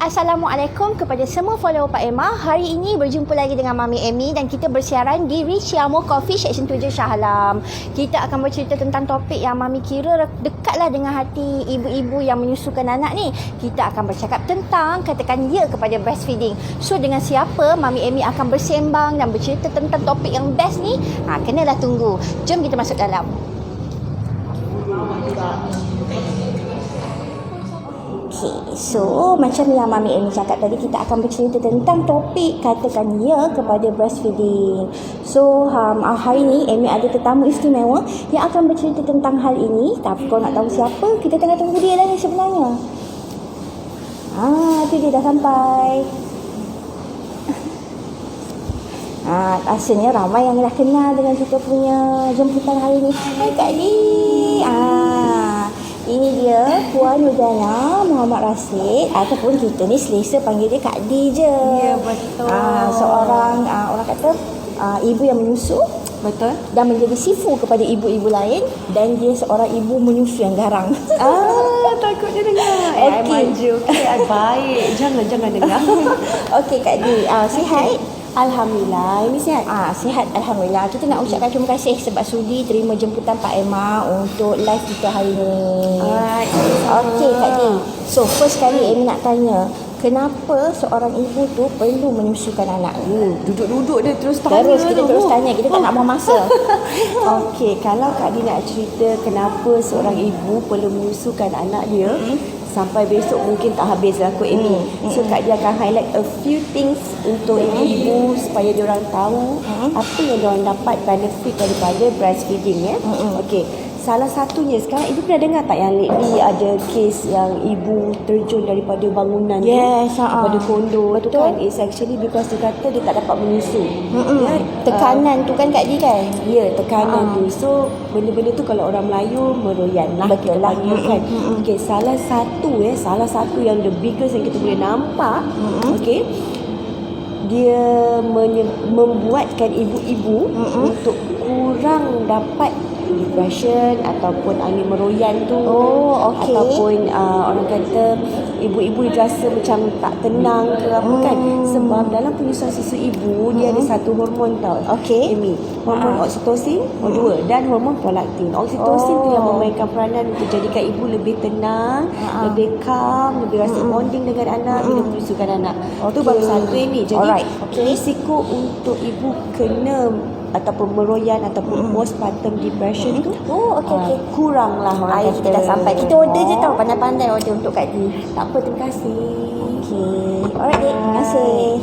Assalamualaikum kepada semua follower Pak Emma. Hari ini berjumpa lagi dengan Mami Amy dan kita bersiaran di Riciamo Coffee Section 7 Shah Alam. Kita akan bercerita tentang topik yang Mami kira dekatlah dengan hati ibu-ibu yang menyusukan anak ni. Kita akan bercakap tentang katakan ya kepada breastfeeding. So dengan siapa Mami Amy akan bersembang dan bercerita tentang topik yang best ni? Kenalah tunggu. Jom kita masuk dalam. Okay, so macam yang Mami Amy cakap tadi, kita akan bercerita tentang topik katakan ya kepada breastfeeding. So hari ni Amy ada tetamu istimewa yang akan bercerita tentang hal ini. Tapi kau nak tahu siapa? Kita tengah tunggu dia lah ni sebenarnya. Tu dia dah sampai. Rasanya ramai yang dah kenal dengan kita punya jemputan hari ni. Hai Kak Di. Ini dia Puan Nurdana Muhammad Rasid, ataupun kita ni selesa panggil dia Kak Di je. Ya, betul. Seorang orang kata ibu yang menyusu. Betul. Dan menjadi sifu kepada ibu-ibu lain. Dan dia seorang ibu menyusu yang garang. Takut dia dengar. Okay. Maju. Baik. Jangan dengar. Okey Kak Di, sihat? Alhamdulillah. Ini sihat? Sihat Alhamdulillah. Kita nak ucapkan terima kasih sebab sudi terima jemputan Pak Emma untuk live kita hari ni. Alright. Okey Kak Di. So first kali Amy nak tanya, kenapa seorang ibu tu perlu menyusukan anak? Duduk-duduk dia terus tanya. Kita terus tanya. Kita tak nak buang masa. Okey, kalau Kak Di nak cerita kenapa seorang ibu perlu menyusukan anak dia, sampai besok mungkin tak habis lah kot Amy. So Kak Dia akan highlight a few things untuk ibu supaya diorang tahu apa yang diorang dapat benefit daripada breastfeeding ya. Okey. Salah satunya sekarang ibu pernah dengar tak yang lately ada kes yang ibu terjun daripada bangunan daripada kondo. Betul. Tu kan, it's actually because dia kata dia tak dapat menyusu. Ya, tekanan tu kan Kak Di kan? Ya, tekanan tu. So benda-benda tu kalau orang Melayu meroyan lah. Betul kita lah. panggil kan. Okey, salah satu yang the biggest yang kita boleh nampak, okey, dia membuatkan ibu-ibu untuk kurang dapat depression ataupun angin meroyan tu. Ataupun orang kata ibu-ibu rasa macam tak tenang ke apa kan. Sebab dalam penyusuan susu ibu dia ada satu hormon tau. Amy, hormon oksitosin dua dan hormon prolaktin. Oksitosin tu yang memainkan peranan untuk jadikan ibu lebih tenang, lebih calm, lebih rasa bonding dengan anak bila menyusukan anak. Tu baru satu Amy. Jadi risiko untuk ibu kena ataupun meroyan ataupun postpartum depression tu kurang lah orang kata. Kita dah sampai. Kita order je tau. Pandai-pandai order untuk Kak Di. Tak apa, terima kasih. Alright, terima kasih.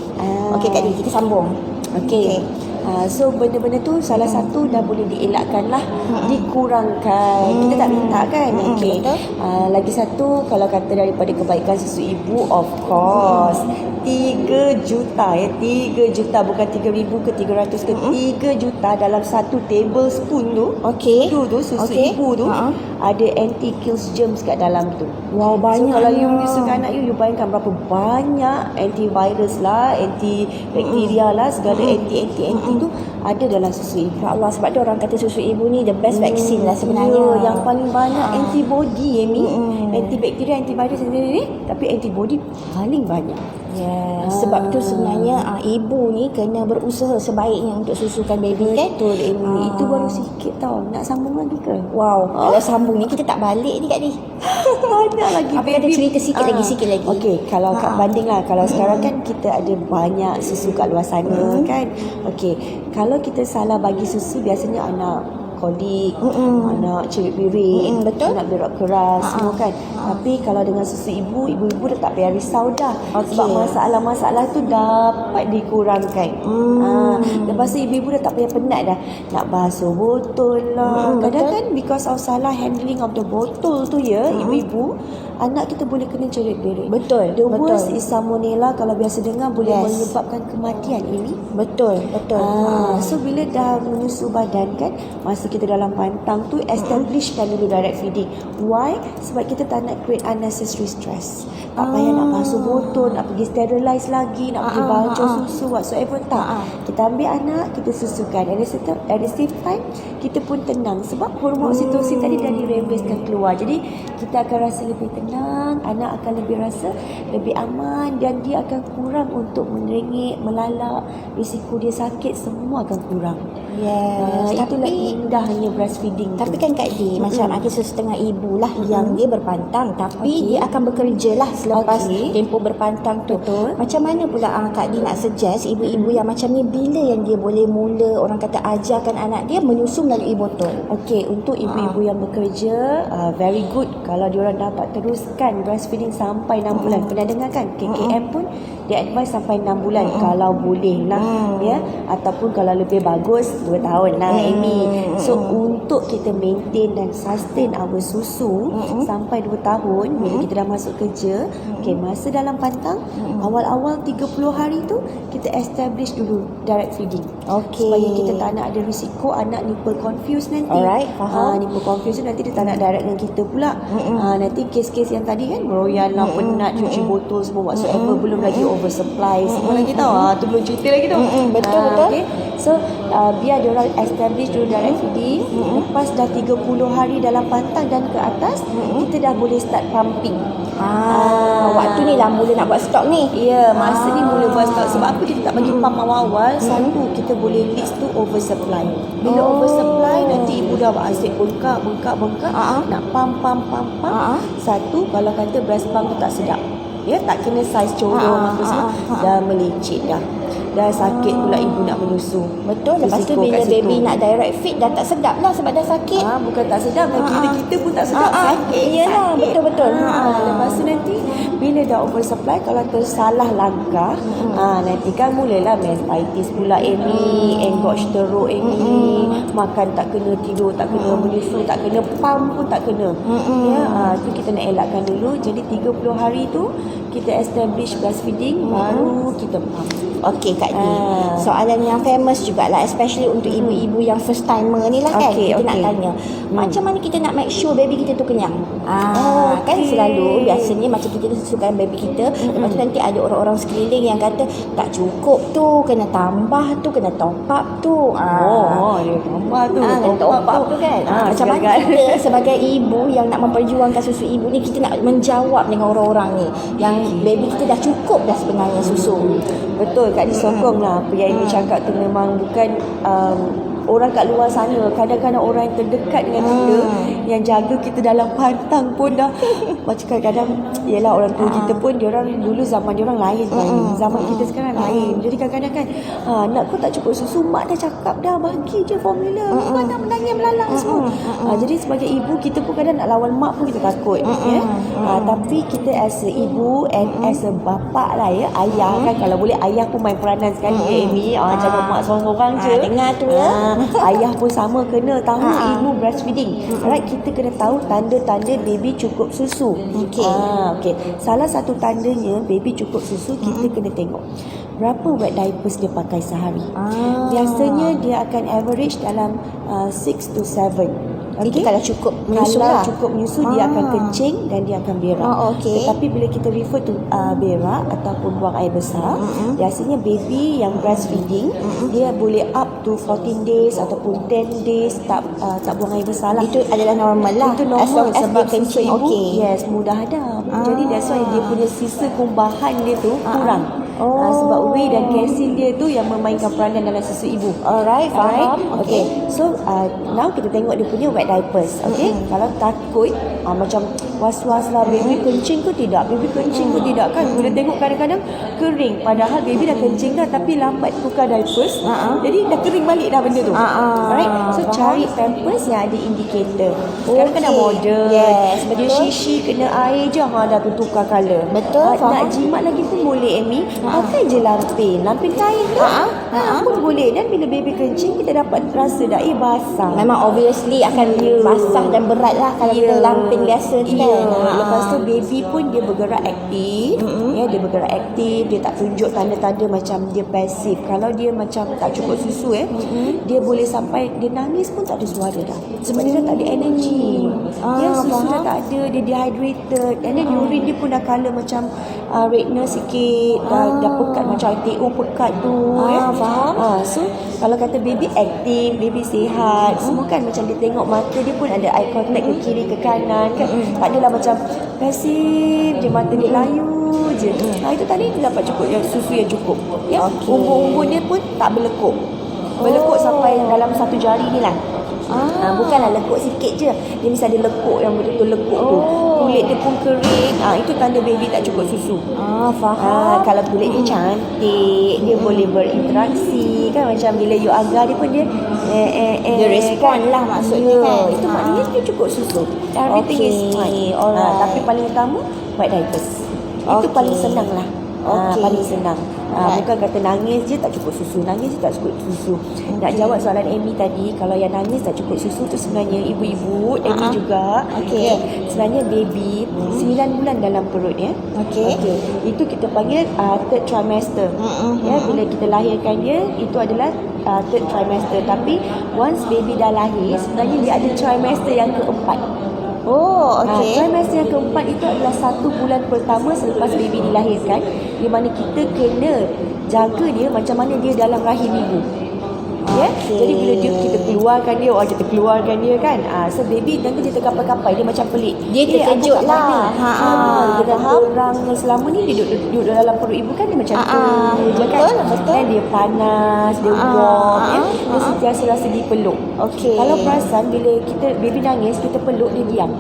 Okey Kak Di, kita sambung. Okey. So benda-benda tu salah satu dah boleh dielakkan lah, dikurangkan. Kita tak minta kan. Okey. Lagi satu, kalau kata daripada kebaikan susu ibu, of course 3 juta ya, 3 juta bukan 3,000 ke 300 ke, 3 juta dalam satu tablespoon tu. Tu susu ibu tu ada anti kills germs kat dalam tu. Wow, banyak. So kalau you menyusukan anak you bayangkan berapa banyak antivirus lah, anti bakteria lah, segala anti tu ada dalam susu ibu. Ya Allah, sebab tu orang kata susu ibu ni the best vaccine lah sebenarnya. Yang paling banyak antibody Amy. Antibakteria, antivirus ni, tapi antibody paling banyak. Sebab tu sebenarnya ibu ni kena berusaha sebaiknya untuk susukan baby kan. Betul Amy. Itu baru sikit tau. Nak sambung lagi ke? Wow, kalau sambung ni kita tak balik ni Kak Di. Banyak lagi. Apa kata cerita sikit lagi. Okey, kalau banding lah. Kalau sekarang kan kita ada banyak susu kat luar sana kan. Okey, kalau kita salah bagi susu, biasanya anak kolik, anak cerit birit, anak berak keras, semua kan. Tapi kalau dengan susu ibu dah tak payah risau dah. Sebab masalah-masalah tu dapat dikurangkan. Lepas tu ibu dah tak payah penat dah nak basuh botol lah. Kadang kan because of salah handling of the botol tu ya, ibu-ibu, anak kita boleh kena cerit birit. Betul. The worst is salmonella, kalau biasa dengar boleh menyebabkan kematian ini. Betul. So bila dah menyusu badan kan, masa kita dalam pantang tu establishkan dulu direct feeding. Why? Sebab kita tak nak create unnecessary stress. Tak payah nak basuh botol, nak pergi sterilize lagi, nak pergi bacau susu whatsoever, tak. Kita ambil anak, kita susukan. At the same time, kita pun tenang sebab hormon oksitosin tadi dah direleaskan keluar. Jadi kita akan rasa lebih tenang, anak akan lebih rasa lebih aman dan dia akan kurang untuk merengek, melalak, risiko dia sakit semua akan kurang. Yes. Itulah Tapi indahnya breastfeeding tu. Tapi kan Kak Di, macam ada setengah ibu lah yang dia berpantang tapi dia akan bekerja lah selepas tempoh berpantang tu. Betul. Macam mana pula Kak Di nak suggest ibu-ibu yang macam ni bila yang dia boleh mula orang kata ajarkan anak dia menyusu melalui botol? Okey, untuk ibu-ibu yang bekerja, very good kalau diorang dapat teruskan breastfeeding sampai 6 bulan. Pernah dengar kan? KKM pun dia advise sampai 6 bulan kalau boleh lah, ya. Ataupun kalau lebih bagus 2 tahun lah, Amy. So untuk kita maintain dan sustain our susu sampai 2 tahun bila kita dah masuk kerja, masa dalam pantang, awal-awal 30 hari tu kita establish dulu direct feeding. Supaya kita tak nak ada risiko anak nipple confused nanti. Alright, faham. Nipple confused nanti dia tak nak direct dengan kita pula. Nanti kes-kes yang tadi kan meroyan lah, penat, cuci botol semua whatsoever, belum lagi oversupply semua lagi tau. Tu belum cerita lagi tu. Betul. Okay. So biar dia orang establish dulu direct feeding. Lepas dah 30 hari dalam pantang dan ke atas, kita dah boleh start pumping. Waktu ni lah mula nak buat stok ni. Ya, masa ni mula buat stok. Sebab apa kita tak bagi pump awal-awal? Satu, kita boleh lead to oversupply. Bila oversupply, nanti ibu dah asyik bengkak. Nak pump. Satu, kalau kata breast pump tu tak sedap, ya, tak kena saiz corong apa semua, dah melecet dah. Dah sakit pula ibu nak menyusu. Betul. Lepas tu Risiko bila kat situ. baby nak direct feed dah tak sedap lah sebab dah sakit. Bukan tak sedap, kita pun tak sedap, sakit. Iyalah, betul-betul. Lepas tu nanti bila dah oversupply, kalau tersalah langkah, nanti kan mulalah mastitis pula, Amy, engorge teruk, Amy, makan tak kena, tidur tak kena, menyusu tak kena, pump pun tak kena. Tu kita nak elakkan dulu. Jadi 30 hari tu kita establish breastfeeding, baru kita pump. Okey Kak Di, soalan yang famous jugalah, especially untuk ibu-ibu yang first timer ni lah kan. Kita nak tanya, macam mana kita nak make sure baby kita tu kenyang? Kan selalu biasanya macam kita susukan baby kita, lepas tu nanti ada orang-orang sekeliling yang kata tak cukup tu, kena tambah tu, kena top up tu. Dia tambah tu, top up tu kan. Macam mana kita sebagai ibu yang nak memperjuangkan susu ibu ni, kita nak menjawab dengan orang-orang ni yang baby kita dah cukup dah sebenarnya susu. Betul, Kak disokong lah apa yang Amy cakap tu. Memang bukan orang kat luar sana, kadang-kadang orang yang terdekat dengan kita yang jaga kita dalam pantang pun dah macam kadang-kadang, yelah orang tua kita pun diorang dulu zaman diorang lain zaman kita sekarang lain. Jadi kadang-kadang kan nak kau tak cukup susu, mak dah cakap dah bagi je formula, bukan nak menangis melalang semua. Jadi sebagai ibu kita pun kadang nak lawan mak pun kita takut, ya. Tapi kita as a ibu and as a bapa lah, ya, ayah kan, kalau boleh ayah pun main peranan sekali, Amy. Jangan mak seorang-seorang je. Dengar tu ya. Ayah pun sama kena tahu ilmu breastfeeding. Alright, kita kena tahu tanda-tanda baby cukup susu. Okey. Salah satu tandanya baby cukup susu, kita kena tengok berapa wet diapers dia pakai sehari. Biasanya dia akan average dalam 6 to 7. Itu kalau cukup menyusu Kalau lah. cukup menyusu, dia akan kencing dan dia akan berak. Tetapi bila kita refer to berak ataupun buang air besar, biasanya baby yang breastfeeding, dia boleh up to 14 days ataupun 10 days tak buang air besar lah. Itu adalah normal lah. Itu normal, as long as sebab dia kencing susu ibu, okey. yes, mudah hadam. Jadi that's why dia punya sisa kumbahan dia tu kurang. Sebab whey dan kalsium dia tu yang memainkan peranan dalam susu ibu. Alright, faham. Okay. So now kita tengok dia punya wet diapers. Okay. Kalau takut macam was-was lah, baby kencing ke tidak, baby kencing ke tidak kan. Bila tengok kadang-kadang kering, padahal baby dah kencing dah tapi lambat tukar diapers. Jadi dah kering balik dah benda tu. Alright. So cari pampers yang ada indikator. Sekarang kan dah modern. Yes, Dia betul. shishi kena air je dah tu tukar colour. Betul, Nak faham. jimat lagi pun boleh, Amy. pakai je lampin kain tu. Pun boleh. Dan bila baby kencing, kita dapat rasa dah basah. Memang obviously akan basah dan berat lah kalau kita lampin biasa tu kan. Lepas tu baby pun dia bergerak aktif. Dia bergerak aktif. Dia tak tunjuk tanda-tanda macam dia pasif. Kalau dia macam tak cukup susu dia boleh sampai dia nangis pun tak ada suara dah. Sebab dia dah tak ada energy. Susu dah tak ada. Dia dehydrated. And then urine dia pun dah colour macam redness sikit. Dah pekat macam ITO pekat tu. Faham. So kalau kata baby aktif, baby sihat, semua kan macam dia tengok mata dia pun ada eye contact ke kiri ke kanan kan. Tak adalah macam pasif je, mata dia layu je. Itu tadi dia dapat cukup yang susu yang cukup. Ya. Umbur-umbur dia pun tak berlekuk. Berlekuk sampai dalam satu jari ni lah. Bukanlah lekuk sikit je. Dia mesti ada lekuk yang betul-betul lekuk tu. Kulit dia pun kering. Itu tanda baby tak cukup susu. Faham. Kalau kulit dia cantik, dia boleh berinteraksi kan, macam bila you agar dia pun dia dia respon lah maksudnya kan. Itu maknanya dia cukup susu. Everything is fine. Tapi paling utama white diapers. Itu paling senang lah. Paling senang. Bukan kata nangis je tak cukup susu, nangis je tak cukup susu. Nak jawab soalan Amy tadi, kalau yang nangis tak cukup susu tu sebenarnya ibu-ibu, Amy juga. Sebenarnya baby 9 bulan dalam perut ya. Itu kita panggil third trimester. Bila kita lahirkan dia, itu adalah third trimester. Tapi once baby dah lahir, sebenarnya dia ada trimester yang keempat. Trimester yang keempat itu adalah 1 bulan pertama selepas baby dilahirkan, di mana kita kena jaga dia macam mana dia dalam rahim ibu. Jadi bila kita keluarkan dia kan, so baby nanti dia terkapai-kapai, dia macam pelik, dia terkejut lah. Dengan orang yang selama ni dia duduk dalam perut ibu kan, dia macam tu betul. Dan dia panas, dia warm dia sentiasa rasa dipeluk. Kalau perasan bila baby nangis, kita peluk dia diam.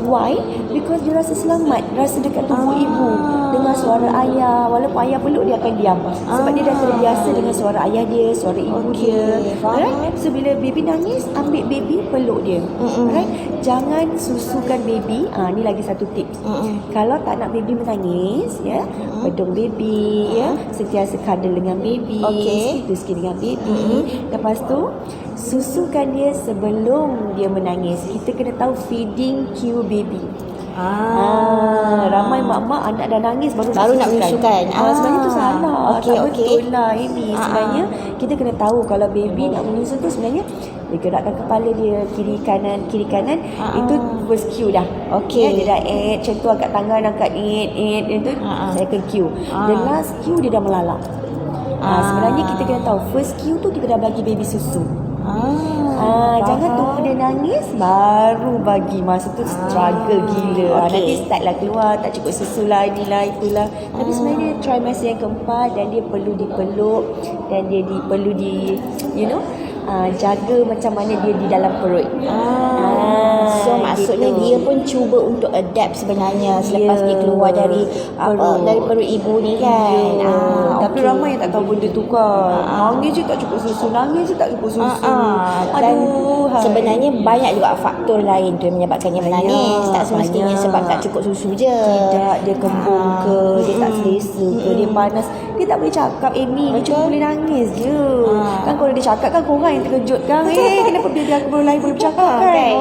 Why? Because dia rasa selamat, rasa dekat tubuh ibu, dengar suara ayah. Walaupun ayah peluk, dia akan diam sebab dia dah terbiasa dengan suara ayah dia, suara ibu dia. Alright? So bila baby nangis, ambil baby, peluk dia. Alright? Jangan susukan baby. Ni lagi satu tips. Kalau tak nak baby menangis, pedung baby, sentiasa cuddle dengan baby, sikit dengan baby. Lepas tu susukan dia sebelum dia menangis. Kita kena tahu feeding cue baby. Ramai mak-mak anak dah nangis baru nak menyusukan. Sebenarnya tu salah. Betul lah Amy. Sebenarnya kita kena tahu kalau baby nak menyusu tu sebenarnya dia gerakkan kepala dia kiri kanan. Itu first cue dah. Dia dah macam tu, angkat tangan, angkat itu second cue. The last cue dia dah melalak. Sebenarnya kita kena tahu first cue tu kita dah bagi baby susu. Jangan tunggu dia nangis baru bagi. Masa tu struggle gila. Nanti start lah keluar, tak cukup susu lah, inilah itulah. Tapi sebenarnya trimester yang keempat, dan dia perlu dipeluk, dan dia perlu jaga macam mana dia di dalam perut. So maksudnya dia pun cuba untuk adapt sebenarnya selepas dia keluar dari perut ibu ni kan. Tapi ramai yang tak tahu benda tu kan. Nangis je tak cukup susu, Sebenarnya banyak juga faktor lain tu yang menyebabkannya menangis. Tak semestinya sebab tak cukup susu je. Tidak, dia kembung ke, dia tak selesa ke, dia panas. Dia tak boleh cakap, Amy. Dia cuma boleh nangis je. Kan kalau dia cakap kan korang yang terkejut kan. Kenapa baby aku baru lahir boleh bercakap kan?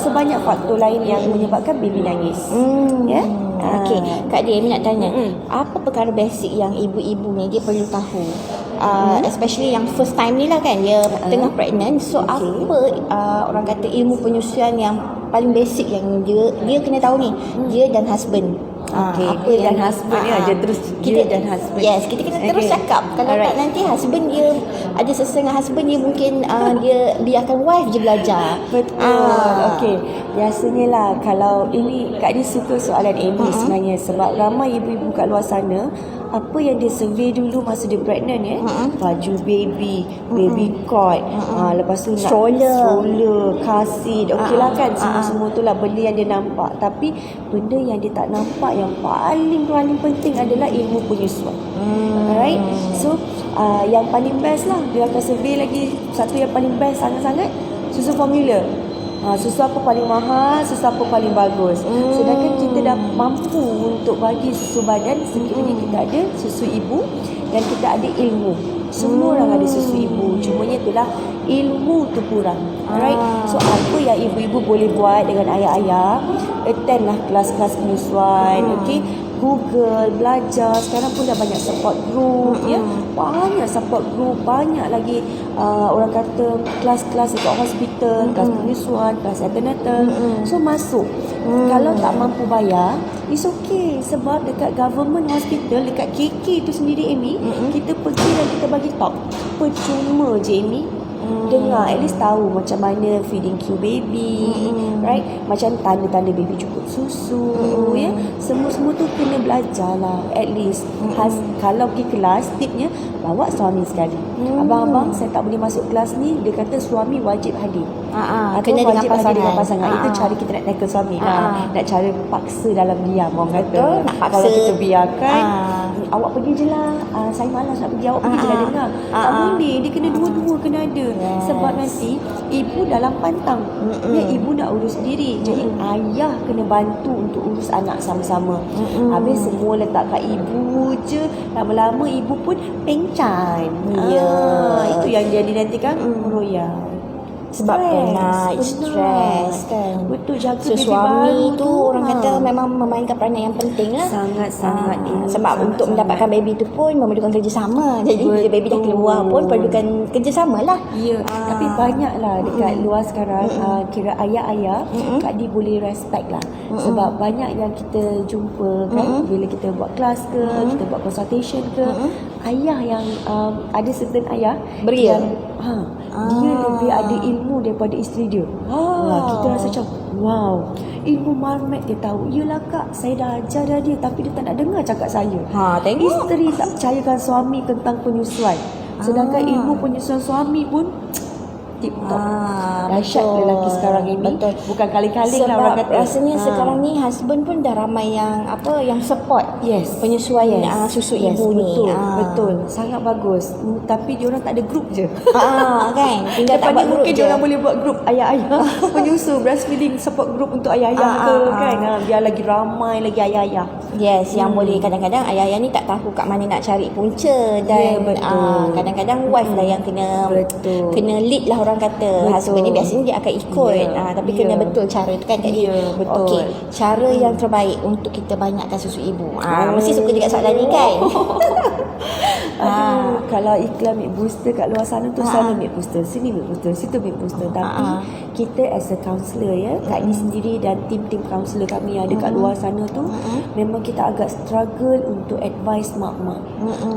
So banyak faktor lain yang menyebabkan baby nangis. Kak Dia, Amy nak tanya, apa perkara basic yang ibu-ibu ni dia perlu tahu? Especially yang first time ni lah kan, dia tengah pregnant. So apa orang kata ilmu penyusuan yang paling basic yang dia kena tahu ni, dia dan husband. Apa dan husband dia terus kita dan husband. Yes, kita kena terus cakap. Kalau tak nanti husband dia ada setengah husband dia mungkin dia biarkan wife je belajar. Betul. Biasanya lah kalau ini Kak Dia suka soalan Amy sebenarnya, sebab ramai ibu-ibu kat luar sana apa yang dia survey dulu masa dia pregnant baju baby cot, lepas tu stroller, car seat, okeylah kan, semua tu lah benda yang dia nampak. Tapi benda yang dia tak nampak yang paling penting adalah ilmu penyusuan. Alright, so yang paling best lah dia akan survey lagi. Satu yang paling best sangat-sangat, susu formula. Susu apa paling mahal, susu apa paling bagus. Sedangkan kita dah mampu untuk bagi susu badan sekiranya kita ada susu ibu dan kita ada ilmu. Semua orang ada susu ibu, cumanya itulah ilmu tu kurang. Alright. So apa yang ibu-ibu boleh buat dengan ayah-ayah, attend lah kelas-kelas penyusuan. Okay, Google, belajar. Sekarang pun dah banyak support group, ya. Banyak support group, banyak lagi orang kata kelas-kelas dekat hospital, kelas penyusuan, kelas antenatal. So masuk. Kalau tak mampu bayar, it's okay, sebab dekat government hospital, dekat KK tu sendiri Amy, kita pergi dan kita bagi talk. Percuma je Amy. Dengar, at least tahu macam mana feeding tube baby, right? Macam tanda-tanda baby cukup susu, ya. Semua-semua tu kena belajar lah. At least kalau pergi kelas, tipnya bawa suami sekali. Abang-abang, saya tak boleh masuk kelas ni. Dia kata suami wajib hadir. Kena wajib dengan hadir dengan pasangan. pasangan. Itu cara kita nak tackle suami. Nak cara paksa dalam diam, orang kata. Betul, nak paksa. Kalau kita biarkan, awak pergi je lah, saya malas nak pergi, awak pergi je lah, dengar. Tak boleh, dia kena dua-dua, kena ada. Sebab nanti ibu dalam pantang, ibu nak urus diri. Jadi ayah kena bantu untuk urus anak sama-sama. Habis semua letak kat ibu je, lama-lama ibu pun pengcan. Itu yang jadi nanti kan royal. Sebab penat, stres kan. Betul, jaga So, baby suami baru tu orang kata memang memainkan peranan yang penting lah. Sangat-sangat sebab untuk mendapatkan baby tu pun memerlukan kerjasama. Jadi bila baby dah keluar pun perlukan kerjasama lah. Ya, tapi banyaklah dekat luar sekarang kira ayah-ayah Kak Di boleh respect lah. Sebab banyak yang kita jumpa kan, bila kita buat kelas ke, kita buat consultation ke, ayah yang ada certain ayah Beria. yang dia lebih ada ilmu daripada isteri dia. Kita rasa macam wow, ilmu marmet dia tahu. Yelah Kak, saya dah ajar dah dia, tapi dia tak nak dengar cakap saya. Tengok. Isteri tak percayakan suami tentang penyusuan, sedangkan ilmu penyusuan suami pun tip-top. Dahsyat lelaki sekarang ini. Betul. Bukan kali-kali Sebab lah orang kata. rasanya sekarang ni husband pun dah ramai yang yang support penyesuaian susu ibu betul, ni. Betul. Sangat bagus. Tapi diorang tak ada grup je. Kan. Tinggal tak Depan buat ni grup mungkin je. diorang boleh buat grup ayah-ayah penyusu, breastfeeding support group untuk ayah-ayah ke kan. Biar lagi ramai lagi ayah-ayah. Yes, yang boleh kadang-kadang ayah-ayah ni tak tahu kat mana nak cari punca dan betul. kadang-kadang wife lah yang kena lead lah orang kata. Husband ni biasanya dia akan ikut. Tapi kena betul cara tu kan Kak Di. Betul. Okey, cara yang terbaik untuk kita banyakkan susu ibu. Mesti suka juga soalan ni kan. Kalau iklan milk booster kat luar sana tu sana milk booster, sini milk booster, situ milk booster. Tapi kita as a counsellor ya, Kak Ni sendiri dan tim-tim counsellor kami yang ada kat luar sana tu, memang kita agak struggle untuk advise mak-mak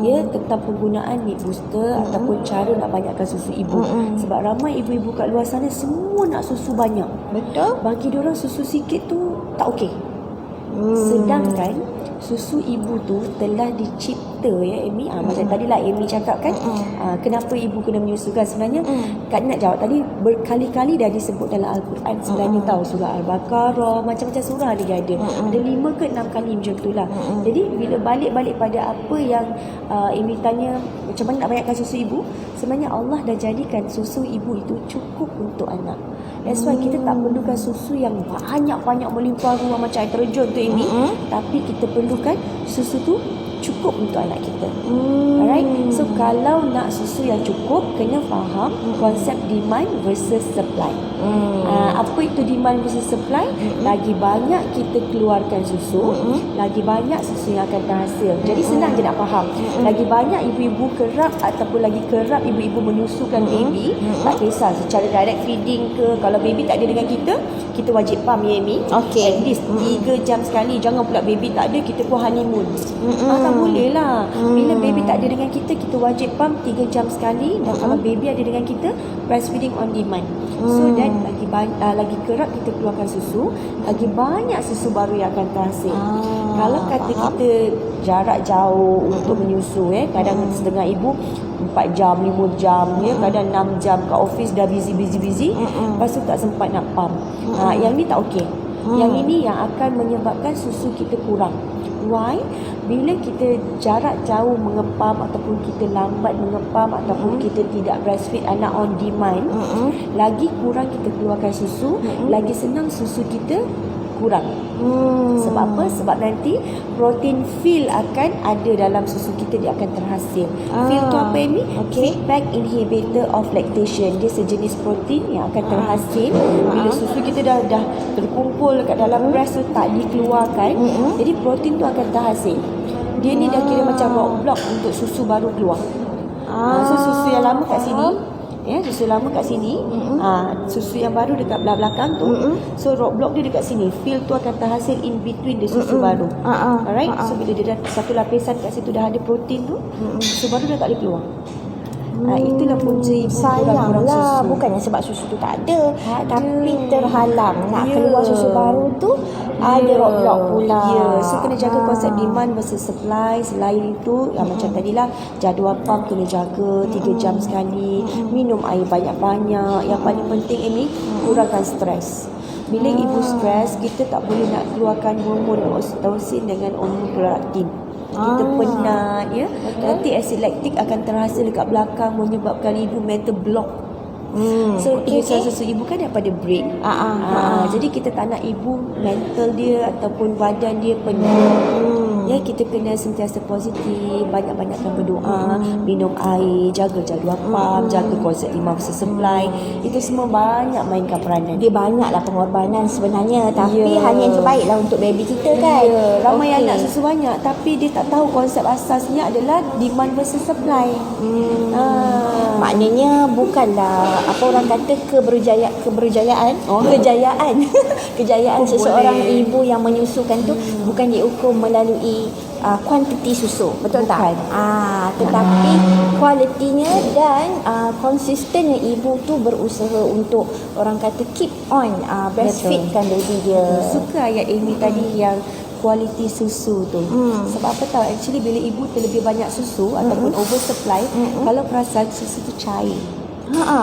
ya tentang penggunaan milk booster ataupun cara nak banyakkan susu ibu. Sebab ramai ibu-ibu kat luar sana semua nak susu banyak. Betul. Bagi diorang susu sikit tu tak okey. Sedangkan susu ibu tu telah dicipta ya Amy. Macam tadilah Amy cakap kan, kenapa ibu kena menyusukan. Sebenarnya Kak nak jawab tadi, berkali-kali dah disebut dalam Al-Quran. Sebenarnya tahu surah Al-Baqarah, macam-macam surah dia ada. Ada 5 ke 6 kali macam itulah. Jadi bila balik-balik pada apa yang Amy tanya, macam mana nak banyakkan susu ibu, sebenarnya Allah dah jadikan susu ibu itu cukup untuk anak. That's why kita tak perlukan susu yang banyak-banyak melimpah ruah macam air terjun tu Amy. Tapi kita perlukan susu tu cukup untuk anak kita. Alright. So kalau nak susu yang cukup, kena faham konsep demand versus supply. Apa itu demand versus supply? Lagi banyak kita keluarkan susu, lagi banyak susu yang akan terhasil. Jadi senang je nak faham. Lagi banyak ibu-ibu kerap ataupun lagi kerap ibu-ibu menyusukan baby, tak kisah secara direct feeding ke, kalau baby tak ada dengan kita wajib pump ya Amy. Okay. At least 3 jam sekali. Jangan pula baby tak ada, kita pun honeymoon. Tak boleh lah. Bila baby tak ada dengan kita wajib pump 3 jam sekali. Dan kalau baby ada dengan kita, breastfeeding on demand. So that lagi kerap kita keluarkan susu, lagi banyak susu baru yang akan terhasil. Kalau kata kita jarak jauh untuk menyusu kadang setengah ibu 4 jam, 5 jam kadang 6 jam kat office dah busy. Lepas tu tak sempat nak pump. Yang ni tak okey. Yang ini yang akan menyebabkan susu kita kurang. Why? Bila kita jarak jauh mengepam ataupun kita lambat mengepam ataupun kita tidak breastfeed anak on demand, lagi kurang kita keluarkan susu, lagi senang susu kita kurang. Sebab apa? Sebab nanti protein fill akan ada dalam susu kita, dia akan terhasil. Fill tu apa ni? Feedback inhibitor of lactation. Dia sejenis protein yang akan terhasil bila susu kita dah terkumpul kat dalam breast tu, tak dikeluarkan. Jadi protein tu akan terhasil. Dia ni dah kira macam roadblock untuk susu baru keluar. So susu yang lama kat sini, susu lama kat sini, susu yang baru dekat belakang tu, so roadblock dia dekat sini, fill tu akan terhasil in between the susu baru. Alright, so bila dia dah satu lapisan kat situ dah ada protein tu, susu baru dah tak boleh keluar. Itulah punca ibu kurang Sayanglah, susu. bukannya sebab susu tu tak ada, tapi terhalang nak keluar susu baru tu, ada roadblock pula. So kena jaga konsep demand versus supply. Selain itu yang macam tadilah, jadual pump kena jaga 3 jam sekali, minum air banyak-banyak. Yang paling penting ini, kurangkan stres. Bila ibu stres, kita tak boleh nak keluarkan hormon oxytocin dengan hormon prolaktin. Kita penat, nanti asid laktik akan terhasil dekat belakang, menyebabkan ibu mental block. So kebiasaan susu ibu kan daripada brain. Jadi kita tak nak ibu mental dia ataupun badan dia penuh. Kita kena sentiasa positif, banyak-banyakkan berdoa, minum air, jaga jadual pump, jaga konsep demand versus supply. Itu semua banyak mainkan peranan. Dia banyaklah pengorbanan sebenarnya, tapi hanya yang terbaik lah untuk baby kita kan. Ramai anak susu banyak tapi dia tak tahu konsep asasnya adalah demand versus supply. Maknanya bukanlah apa orang kata kejayaan seseorang ibu yang menyusukan tu bukan diukur melalui kuantiti susu, betul tak? Tetapi kualitinya dan konsistennya ibu tu berusaha untuk orang kata keep on breastfeedkan baby dia. Suka ayat Amy tadi yang kualiti susu tu. Sebab apa tahu, actually bila ibu terlebih banyak susu ataupun oversupply, kalau perasan susu tu cair.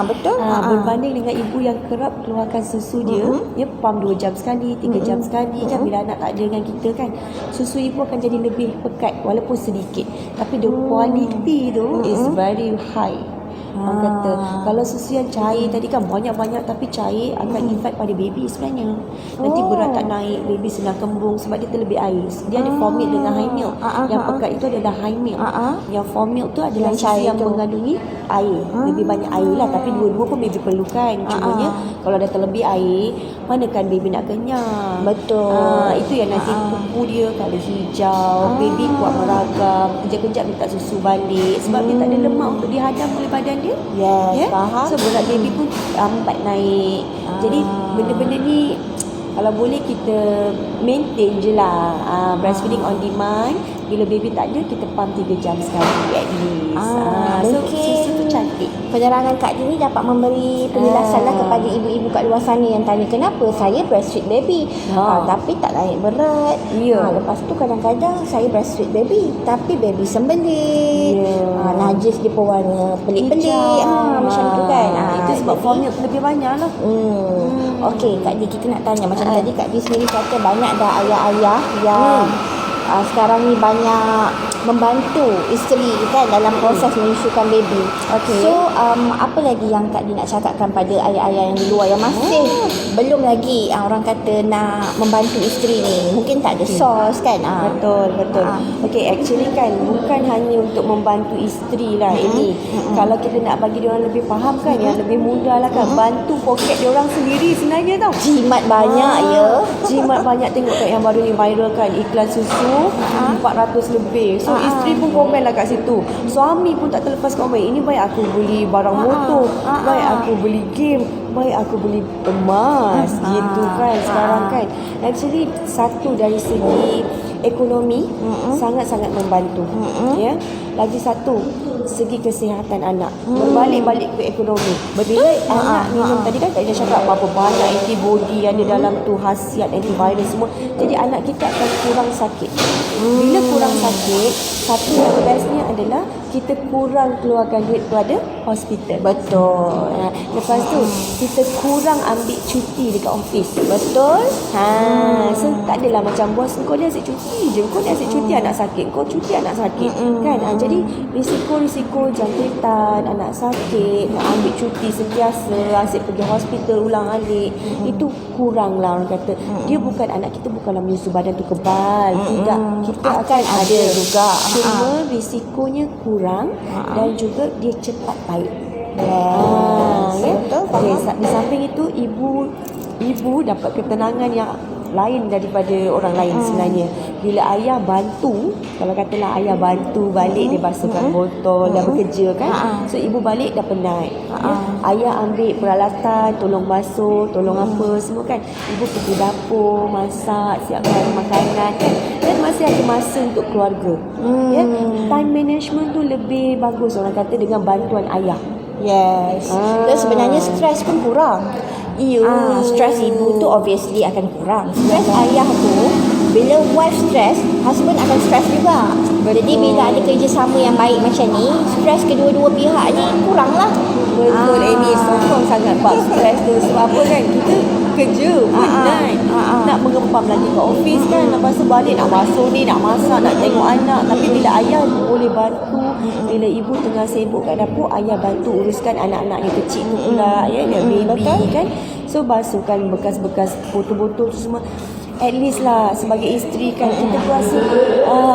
Betul. Berbanding dengan ibu yang kerap keluarkan susu dia pump 2 jam sekali, 3 jam sekali kan, bila anak tak ada dengan kita kan, susu ibu akan jadi lebih pekat walaupun sedikit, tapi the quality tu is very high. Orang kata kalau susu yang cair tadi kan banyak-banyak tapi cair akan effect pada baby sebenarnya. Nanti berat tak naik, baby senang kembung sebab dia terlebih air. Dia ada formil dengan high milk. Yang pekat itu adalah high milk. Yang formil tu adalah susu yang mengandungi air, lebih banyak air lah, tapi dua-dua pun baby perlukan. Cumanya kalau dah terlebih air, mana kan baby nak kenyang. Betul. Itu yang nanti pupu dia kalau hijau, baby kuat meragam, kejap-kejap minta susu balik sebab dia tak ada lemak untuk dihadam oleh badan dia. Faham. So berat baby pun lambat naik. Jadi benda-benda ni kalau boleh kita maintain je lah. Breastfeeding on demand. Bila baby tak ada, kita pump 3 jam sekali at least. So susu tu cantik. Penerangan Kak Dini dapat memberi penjelasan lah kepada ibu-ibu kat luar sana yang tanya kenapa saya breastfeed baby tapi tak naik berat. Lepas tu kadang-kadang saya breastfeed baby tapi baby sembelit, najis dia pewarna pelik-pelik, macam tu kan. Itu sebab formula lebih banyak lah. Okey Kak Dini, kita nak tanya macam tadi Kak Dini sendiri kata banyak dah ayah-ayah yang sekarang ni banyak membantu isteri kan dalam proses menyusukan baby. So apa lagi yang Kak Di nak cakapkan pada ayah-ayah yang di luar yang masih belum lagi orang kata nak membantu isteri ni, mungkin tak ada sos kan? Betul. Okay, actually kan bukan hanya untuk membantu isteri lah ini. Kalau kita nak bagi dia orang lebih faham kan, yang lebih mudah lah kan, bantu poket dia orang sendiri sebenarnya tau. Jimat banyak Jimat banyak. Tengok kat yang baru ni viral kan, iklan susu 400 lebih. So isteri pun komen lah kat situ, suami pun tak terlepas komen, ini baik aku beli barang motor, baik aku beli game, baik aku beli emas, gitu kan sekarang kan. Actually satu dari segi ekonomi sangat-sangat membantu. Lagi satu segi kesihatan anak, berbalik-balik ke ekonomi. Bila anak minum tadi kan tak cakap berapa banyak antibody yang ada dalam tu, khasiat antivirus semua, jadi anak kita akan kurang sakit. Bila kurang sakit, satu yang bestnya adalah kita kurang keluarkan duit kepada hospital. Betul. Lepas tu kita kurang ambil cuti dekat office. Betul. So tak adalah macam bos kau dia asyik cuti cuti je. Kau ni asyik cuti anak sakit, kau cuti anak sakit. Kan? Jadi risiko-risiko jangkitan, anak sakit, nak ambil cuti sentiasa, asyik pergi hospital ulang-alik, itu kurang lah orang kata. Dia bukan, anak kita bukanlah menyusu badan tu kebal. Tidak, kita akan ada juga. Cuma risikonya kurang dan juga dia cepat baik. Betul, Okay, faham. di samping itu ibu dapat ketenangan yang lain daripada orang lain sebenarnya. Bila ayah bantu, kalau katalah ayah bantu balik, dia basuhkan botol, dah bekerja kan, so ibu balik dah penat. Ayah ambil peralatan, tolong basuh, tolong apa semua kan, ibu pergi dapur, masak, siapkan makanan kan, dan masih ada masa untuk keluarga. Time management tu lebih bagus orang kata dengan bantuan ayah. Yes. Dan sebenarnya stres pun kurang. Stres ibu tu obviously akan kurang. Stres ayah tu, bila wife stres, husband akan stres juga. Jadi bila ada kerjasama yang baik macam ni, stres kedua-dua pihak ni kurang lah. Betul, Amy sokong sangat bab stres tu. Sebab apa kan, kita kerja penat, nak mengempam lagi ke office kan, lepas tu balik nak basuh ni, nak masak, nak tengok anak. Tapi bila ayah boleh bantu, bila ibu tengah sibuk kat dapur, ayah bantu uruskan anak-anak yang kecil tu pula, ya, dia baby kan. So basuhkan bekas-bekas botol-botol tu semua. At least lah sebagai isteri kan, kita rasa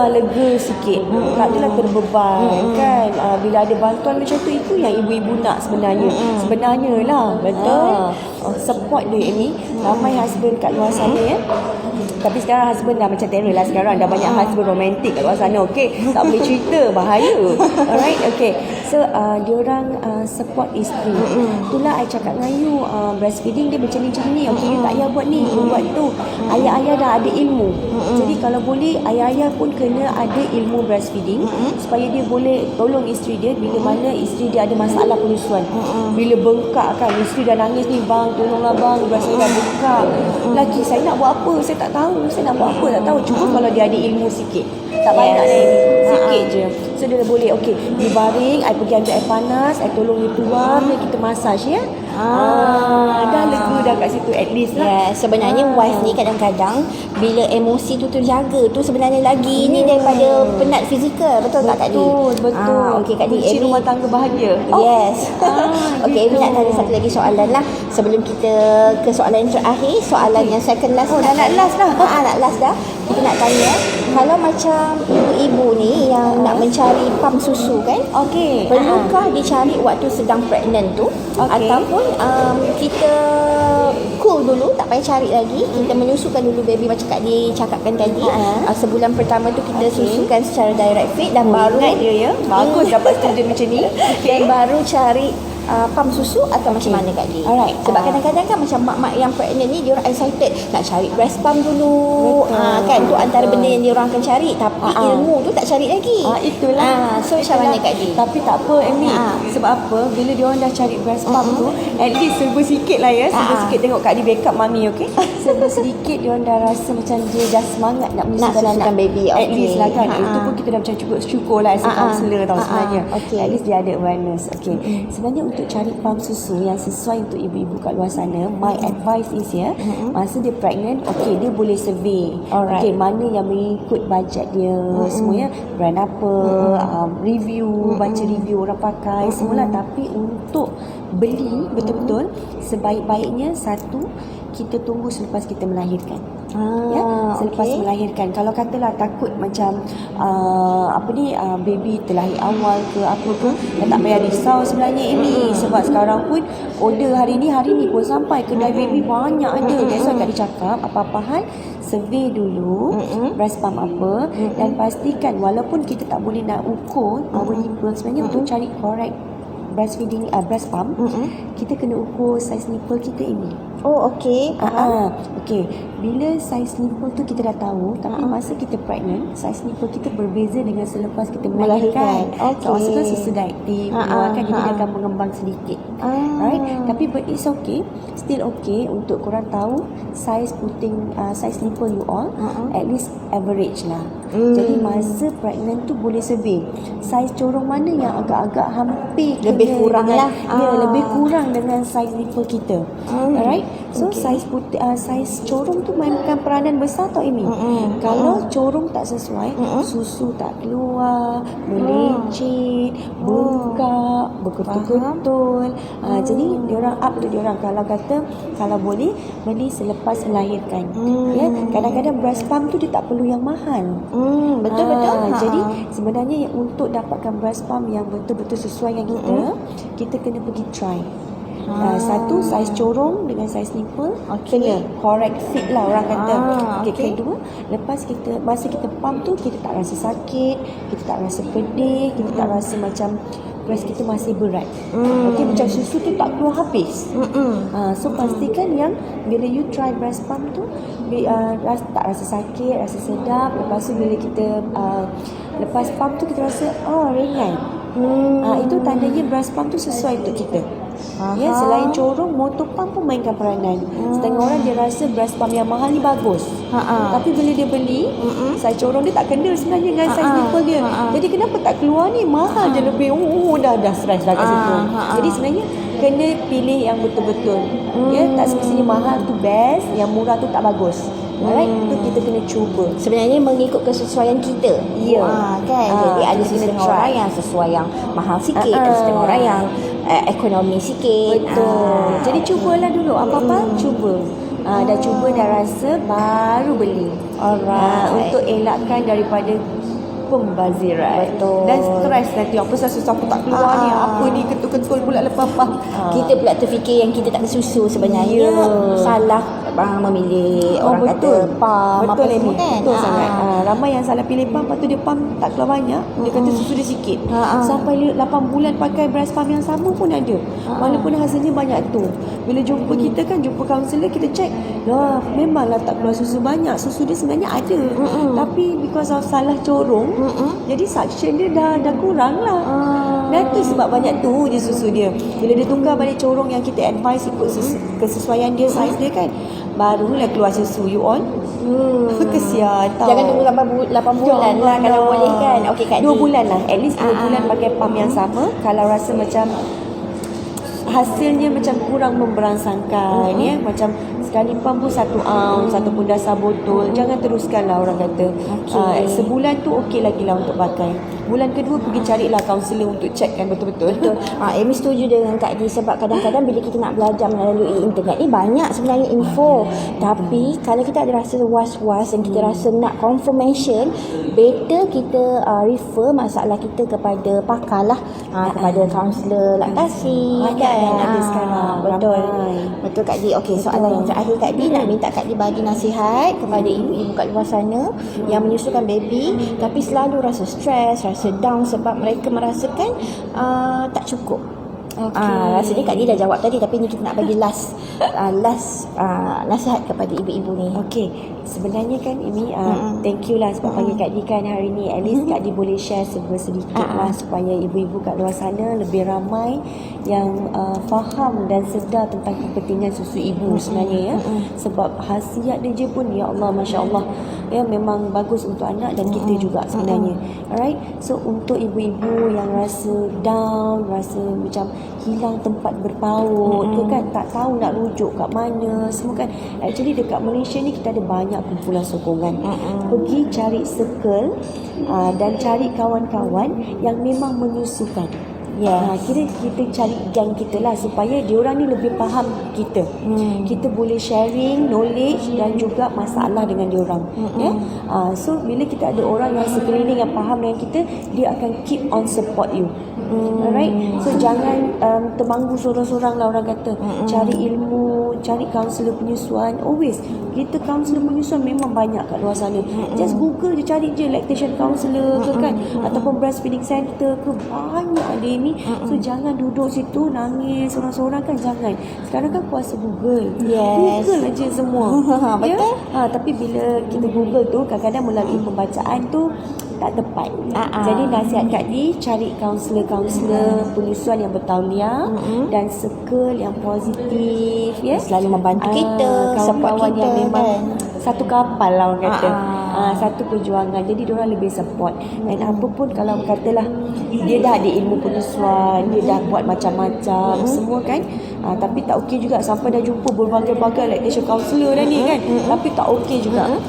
lega sikit, tak adalah terbeban kan. Bila ada bantuan macam tu, itu yang ibu-ibu nak sebenarnya. Sebenarnya lah, betul. Support dia ini. Ramai husband kat luar sana ya. Tapi sekarang husband dah macam terror lah sekarang. Dah banyak husband romantik kat luar sana. Okay, tak boleh cerita, bahaya. Alright, okay. So diorang support isteri. Itulah I cakap dengan you, breastfeeding dia macam ni. Okay, you tak payah buat ni, you buat tu. Ayah-ayah dah ada ilmu. Jadi kalau boleh, ayah-ayah pun kena ada ilmu breastfeeding, supaya dia boleh tolong isteri dia bila mana isteri dia ada masalah penyusuan. Bila bengkak kan, isteri dah nangis ni, bang tolonglah bang, breast saya dah bengkak. Laki saya nak buat apa, saya tak tahu, saya nak buat apa tak tahu. Cuma kalau dia ada ilmu sikit, tak banyak ni, sikit je. So dia boleh, okay, you baring, I pergi ambil air panas, I tolong you tuang, kita massage ya. Dah lega dah kat situ at least lah. Yes, sebenarnya wife ni kadang-kadang bila emosi tu terjaga tu sebenarnya lagi ni daripada penat fizikal. Betul tak Kak Di? Betul. Okey Kak Di, Kunci Amy. rumah tangga bahagia. Yes. Okey, Amy gitu. nak tanya satu lagi soalan lah. Sebelum kita ke soalan yang terakhir, soalan yang second last. Dah nak last dah. Nak last dah. Kita nak tanya, kalau macam ibu-ibu ni yang nak mencari pam susu kan? Okey. Perlukah dicari waktu sedang pregnant tu? Ataupun kita cool dulu, tak payah cari lagi, kita menyusukan dulu baby macam Kak Di cakapkan tadi. Sebulan pertama tu kita susukan secara direct feed dan baru ingat dia ya. Bagus dapat student macam ni. dan baru cari pam susu atau macam mana Kak Di? Alright. Sebab kadang-kadang kan macam mak-mak yang pregnant ni, dia orang excited nak cari breast pump dulu. Kan tu antara benda yang dia orang akan cari, tapi ilmu tu tak cari lagi. Itulah. So macam mana Kak Di? Tapi tak apa Amy. Sebab apa? Bila dia orang dah cari breast pump tu, at least serba sikit lah ya. Serba sikit tengok Kak Di backup mami, okey? Serba sedikit dia orang dah rasa macam dia dah semangat nak menyusukan anak. Baby. At least lah kan. Itu pun kita dah macam cukup syukur lah as a counselor tau sebenarnya. Okay. At least dia ada awareness. Okay. Sebenarnya untuk cari pam susu yang sesuai untuk ibu-ibu kat luar sana, my advice is ya, masa dia pregnant, okay, dia boleh survey. Okay, mana yang mengikut bajet dia, semuanya brand apa, review, baca review orang pakai, semualah. Tapi untuk beli betul-betul, sebaik-baiknya satu, kita tunggu selepas kita melahirkan. Selepas melahirkan. Kalau katalah takut macam baby terlahir awal ke apa ke, tak payah risau sebenarnya ini. Sebab sekarang pun order hari ni pun sampai kedai baby banyak ada. That's why Kak dicakap apa-apa hal survey dulu breast pump apa, dan pastikan walaupun kita tak boleh nak ukur our nipple, sebenarnya untuk cari correct breastfeeding breast pump, kita kena ukur saiz nipple kita ini. Oh, okey. Okey. Bila saiz nipple tu kita dah tahu, tapi masa kita pregnant, saiz nipple kita berbeza dengan selepas kita melahirkan. Okey. So, kan susu diaktif, mengeluarkan, jadi dia akan mengembang sedikit. Right? Tapi but it's okay, still okay untuk korang tahu size size nipple you all at least average lah. Jadi masa pregnant tu boleh survey saiz corong mana yang agak-agak hampir Lebih kena kurang dengan, lah. lebih kurang dengan saiz nipple kita. Alright? So saiz corong tu mainkan peranan besar tau Amy. Kalau corong tak sesuai, susu tak keluar, melecet, bengkak, berketul-ketul. Jadi diorang up tu diorang kalau boleh beli selepas melahirkan. Ya, kadang-kadang breast pump tu dia tak perlu yang mahal. Betul. Jadi sebenarnya untuk dapatkan breast pump yang betul-betul sesuai dengan kita kena pergi try. Satu saiz corong dengan saiz nipple kena correct fit lah orang kata. Kedua, lepas masa kita pump tu kita tak rasa sakit, kita tak rasa pedih, kita tak rasa macam breast kita masih berat. Macam susu tu tak keluar habis. So pastikan yang bila you try breast pump tu tak rasa sakit, rasa sedap. Lepas tu bila kita lepas pump tu kita rasa ringan. Itu tandanya breast pump tu sesuai untuk kita. Ya, selain corong, motor pump pun mainkan peranan. Setengah orang dia rasa breast pump yang mahal ni bagus. Tapi bila dia beli, saiz corong dia tak kena sebenarnya dengan saiz nipple dia. Jadi kenapa tak keluar ni? Mahal je lebih. Dah stress dah kat situ. Jadi sebenarnya kena pilih yang betul-betul. Ya, tak semestinya mahal tu best, yang murah tu tak bagus. Alright, tu kita kena cuba. Sebenarnya mengikut kesesuaian kita. Ya. Kan. Jadi ada setengah orang yang sesuai yang mahal sikit, ada setengah orang yang ekonomi sikit. Betul. Jadi cubalah dulu apa-apa cuba. Dah cuba dah rasa baru beli. Alright. Untuk elakkan daripada pembaziran. Betul. Dan stres nanti. Apa susah aku tak keluar ni? Apa ni ketul-ketul pula lepas Kita pula terfikir yang kita tak susu sebenarnya. Salah memilih orang betul. kata pam apa Betul semua ni. kan. Betul sangat. Ramai yang salah pilih pam, lepas tu dia pam tak keluar banyak. Dia kata susu dia sikit. Sampai 8 bulan pakai breast pump yang sama pun ada. Walaupun hasilnya banyak tu. Bila jumpa kita kan, jumpa kaunselor, kita check. Memanglah tak keluar susu banyak. Susu dia sebenarnya ada. Tapi because of salah corong, jadi suction dia dah kurang lah. Dan tu sebab banyak tu je susu dia. Bila dia tukar balik corong yang kita advise ikut kesesuaian dia, saiz dia kan, barulah keluar susu you all. Kesian tau. Jangan tunggu 8 bulan lah kalau boleh kan. Okey Kak 2 bulan lah. At least 2 bulan pakai pump yang sama. Kalau rasa macam hasilnya macam kurang memberangsangkan, ya, macam sekali pump pun 1 ounce ataupun dasar botol, jangan teruskan lah orang kata. Sebulan tu okey lagi lah untuk pakai. Bulan kedua pergi carilah kaunselor untuk checkkan betul-betul. Amy setuju dengan Kak Di, sebab kadang-kadang bila kita nak belajar melalui internet ni banyak sebenarnya info, tapi kalau kita ada rasa was-was dan kita rasa nak confirmation, better kita refer masalah kita kepada pakar lah, kepada kaunselor laktasi kan. Ada sekarang. Betul. Ramai. Betul Kak Di. Okey, soalan yang terakhir Kak Di, nak minta Kak Di bagi nasihat kepada ibu-ibu kat luar sana yang menyusukan baby tapi selalu rasa stres, rasa down sebab mereka merasakan tak cukup. Rasanya Kak Di dah jawab tadi, tapi ni kita nak bagi last nasihat kepada ibu-ibu ni. Okey, sebenarnya kan ini thank you lah sebab panggil Kak Di kan hari ni. At least Kak Di boleh share sedikit lah supaya ibu-ibu kat luar sana lebih ramai yang faham dan sedar tentang kepentingan susu ibu sebenarnya, ya. Sebab khasiat dia je pun, ya Allah, Masya Allah, ya, memang bagus untuk anak dan kita juga sebenarnya. Alright, so untuk ibu-ibu yang rasa down, rasa macam hilang tempat berpaut tu kan, tak tahu nak rujuk kat mana semua kan, actually dekat Malaysia ni kita ada banyak kumpulan sokongan. Pergi cari circle dan cari kawan-kawan yang memang menyusukan. Kita cari gang kita lah supaya diorang ni lebih faham kita. Kita boleh sharing knowledge dan juga masalah dengan diorang. So bila kita ada orang yang sekeliling yang faham dengan kita, dia akan keep on support you. Alright, so jangan termanggu sorang-sorang lah orang kata. Cari ilmu, cari kaunselor penyusuan. Always kita kaunselor penyusuan memang banyak kat luar sana. Just google je, cari je lactation counselor ke kan, ataupun breastfeeding center ke, banyak ada ni. So jangan duduk situ nangis sorang-sorang kan, jangan. Sekarang kan kuasa Google. Google aja semua. Betul. Tapi bila kita Google tu, kadang-kadang melalui pembacaan tu tak tepat. Jadi nasihat Kak Di, cari kaunselor penyusuan yang bertauliah dan circle yang positif, ya. Selalu membantu kita, support kawan-kawan kita yang memang kan. satu kapal lah orang kata. Satu perjuangan. Jadi diorang lebih support. Dan apa pun kalau katalah dia dah ada ilmu penyusuan, dia dah buat macam-macam semua kan. Tapi tak okey juga sampai dah jumpa berbagai-bagai lactation counselor dah ni kan. Tapi tak okey juga.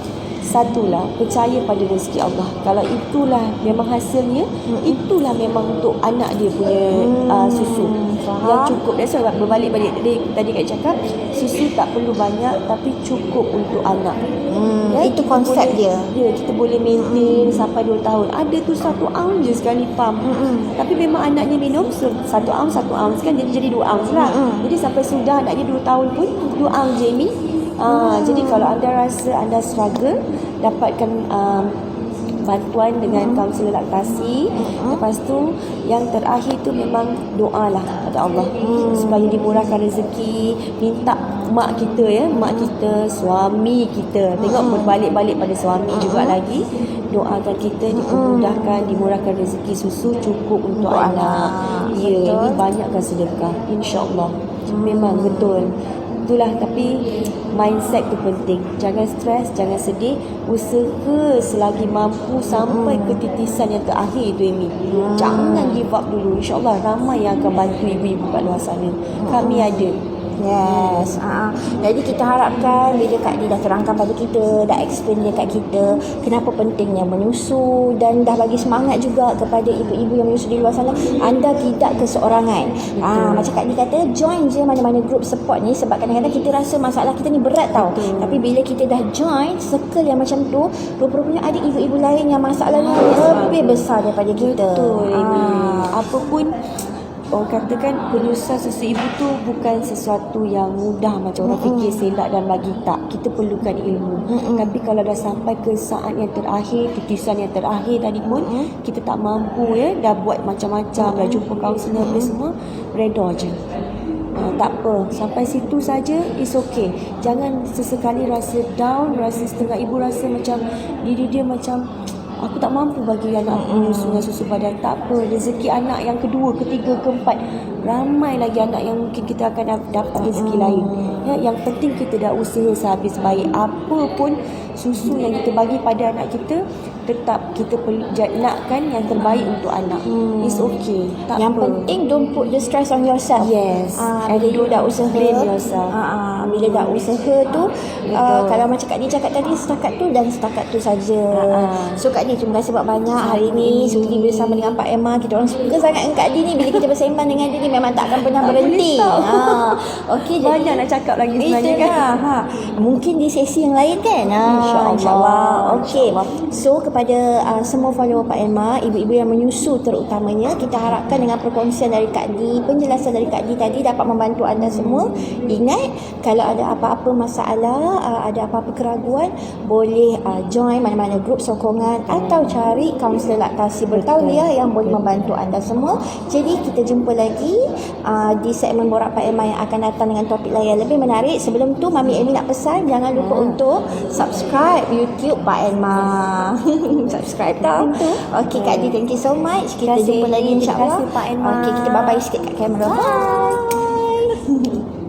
Satulah, percaya pada rezeki Allah. Kalau itulah memang hasilnya, itulah memang untuk anak dia punya susu yang cukup. That's why berbalik-balik tadi Kak cakap, susu tak perlu banyak tapi cukup untuk anak. Itu kita konsep boleh, dia. Ya, kita boleh maintain sampai 2 tahun. Ada tu 1 ounce je sekali pump. Tapi memang anaknya minum 1 ounce kan, jadi 2 ounce lah. Jadi sampai sudah anaknya 2 tahun pun 2 ounce je Amy. Jadi kalau anda rasa anda struggle, dapatkan bantuan dengan kaunselor laktasi. Lepas tu yang terakhir tu memang doalah pada Allah supaya dimurahkan rezeki. Minta mak kita, ya, mak kita, suami kita, tengok berbalik-balik pada suami juga lagi. Doakan kita dimudahkan, dimurahkan rezeki susu cukup untuk anak. Ya, ini banyakkan sedekah, insya-Allah. Memang betul. Itulah, tapi mindset tu penting. Jangan stres, jangan sedih. Usaha selagi mampu sampai ke titisan yang terakhir tu Amy. Jangan give up dulu. InsyaAllah ramai yang akan bantu ibu-ibu kat luar sana. Kami ada. Yes. Jadi kita harapkan bila Kak Di dah terangkan pada kita, dah explain dekat kita kenapa pentingnya menyusu, dan dah bagi semangat juga kepada ibu-ibu yang menyusu di luar sana, anda tidak keseorangan. Macam Kak Di kata, join je mana-mana group support ni, sebab kadang-kadang kita rasa masalah kita ni berat tau. Tapi bila kita dah join circle yang macam tu, rupanya ada ibu-ibu lain yang masalahnya lebih besar daripada kita. Betul. Apa pun orang katakan, penyusuan susu ibu tu bukan sesuatu yang mudah macam orang fikir selak dan bagi tak. Kita perlukan ilmu. Tapi kalau dah sampai ke saat yang terakhir, titisan yang terakhir tadi pun kita tak mampu, ya, dah buat macam-macam, dah jumpa kaunselor semua, redha je. Tak apa, sampai situ saja, it's okay. Jangan sesekali rasa down, rasa setengah ibu rasa macam diri dia macam aku tak mampu bagi anak aku menyusu dengan susu badan. Tak apa, rezeki anak yang kedua, ketiga, keempat, ramai lagi anak yang mungkin kita akan dapat rezeki lain. Ya, yang penting kita dah usaha sehabis baik. Apa pun susu yang kita bagi pada anak kita, tetap kita nakkan yang terbaik untuk anak. It's okay. Tak Yang apa. penting don't put the stress on yourself. Yes. Bila you dah usaha, blame yourself. bila dah usaha tu, kalau macam Kak Di cakap tadi, setakat tu dan setakat tu saja. So Kak Di, terima kasih banyak hari ni sudi bersama dengan Pak Emma. Kita orang suka sangat dengan Kak Di ni. Bila kita bersembang dengan dia ni memang tak akan pernah berhenti. Okey, Banyak nak cakap lagi sebenarnya kan. Mungkin di sesi yang lain kan. InsyaAllah. Okey. So kepada semua follower Pak Emma, ibu-ibu yang menyusu terutamanya, kita harapkan dengan perkongsian dari Kak Di, penjelasan dari Kak Di tadi dapat membantu anda semua. Ingat, kalau ada apa-apa masalah, ada apa-apa keraguan, boleh join mana-mana grup sokongan atau cari kaunselor laktasi bertauliah yang boleh membantu anda semua. Jadi kita jumpa lagi di segmen Borak Pak Emma yang akan datang dengan topik lain yang lebih menarik. Sebelum tu Mami Amy nak pesan, jangan lupa untuk subscribe YouTube Pak Emma. Subscribe tau. Okey Kak Di, thank you so much. Kita jumpa lagi insya-Allah. Terima kasih Pak Emma. Okey, kita bye-bye sikit kat kamera. Bye.